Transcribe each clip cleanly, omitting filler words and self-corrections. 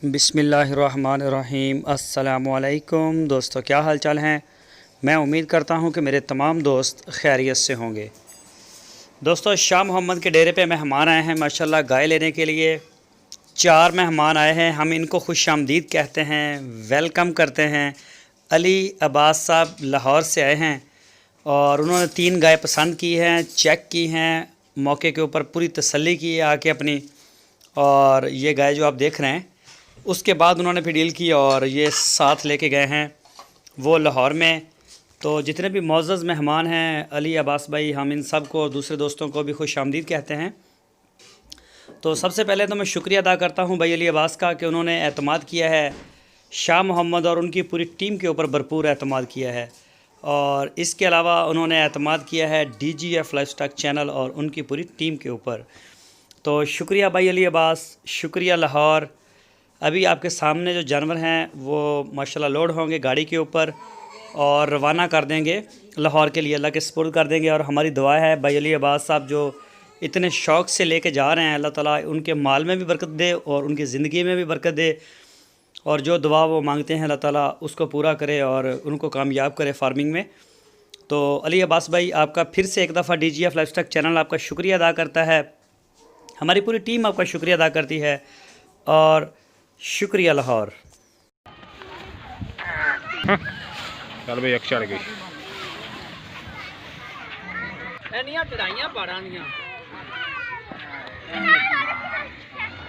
बिस्मिल्लाहिर्रहमानिर्रहीम। अस्सलामुअलैकुम दोस्तों, क्या हाल चाल हैं। मैं उम्मीद करता हूं कि मेरे तमाम दोस्त खैरियत से होंगे। दोस्तों, शाह मोहम्मद के डेरे पे मेहमान आए हैं माशाल्लाह गाय लेने के लिए। 4 मेहमान आए हैं। हम इनको खुशामदीद कहते हैं, वेलकम करते हैं। अली अब्बास साहब लाहौर से आए हैं और उन्होंने 3 गाय पसंद की हैं, चेक की हैं, मौके के ऊपर पूरी तसल्ली की है आके अपनी। और ये गाय जो आप देख रहे हैं उसके बाद उन्होंने फिर डील की और ये साथ लेके गए हैं वो लाहौर में। तो जितने भी मोअज़्ज़ज़ मेहमान हैं, अली अब्बास भाई, हम इन सब को, दूसरे दोस्तों को भी खुशामदीद कहते हैं। तो सबसे पहले तो मैं शुक्रिया अदा करता हूं भाई अली अब्बास का कि उन्होंने एतमाद किया है शाह मोहम्मद और उनकी पूरी टीम के ऊपर भरपूर एतमाद किया है। और इसके अलावा उन्होंने एतमाद किया है DGF लाइफस्टाइल चैनल और उनकी पूरी टीम के ऊपर। तो शुक्रिया भाई अली अब्बास, शुक्रिया लाहौर। अभी आपके सामने जो जानवर हैं वो माशाल्लाह लोड होंगे गाड़ी के ऊपर और रवाना कर देंगे लाहौर के लिए, अल्लाह के सुपुर्द कर देंगे। और हमारी दुआ है भाई अली अब्बास साहब जो इतने शौक़ से लेके जा रहे हैं, अल्लाह ताला उनके माल में भी बरकत दे और उनकी ज़िंदगी में भी बरकत दे। और जो दुआ वो मांगते हैं अल्लाह ताला उसको पूरा करे और उनको कामयाब करे फार्मिंग में। तो अली अब्बास भाई, आपका फिर से एक दफ़ा DGF लाइफस्टाइल चैनल आपका शुक्रिया अदा करता है, हमारी पूरी टीम आपका शुक्रिया अदा करती है और शुक्रिया लाहौर। चल भाई, एक चढ़ गई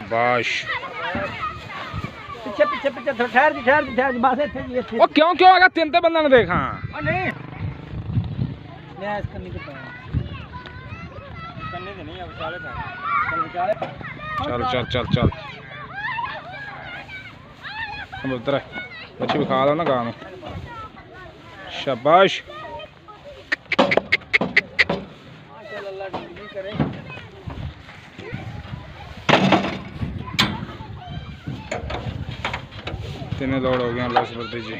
बाश। पीछे पीछे पीछे ठहर बस इत्थे ओ क्यों क्यों आगा तीन ते बंदा ने देखा। ओ नहीं मैं इस करने के करने दे नहीं, अब चाले चल चल चल चल उधर बच्चे भी खा लो ना गाँव में। शाबाश। तीन लोड हो गया, अल्लाह सुबह जी।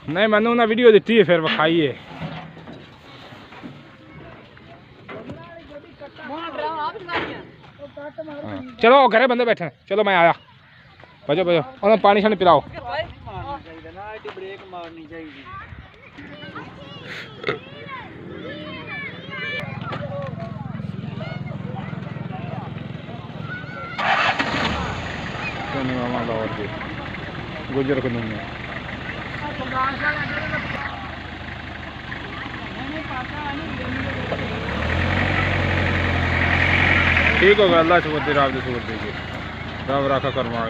नहीं, मैंने ना वीडियो दी है फिर विखाई है। चलो घरे बंदे बैठे हैं, चलो मैं आया। बजो बजो, उन्हें पानी शानी पिलाओ। गुजर को नहीं है ठीक हो गया। अल्लाह सुबह रात सुबह दीजिए, रब राखा कर मार।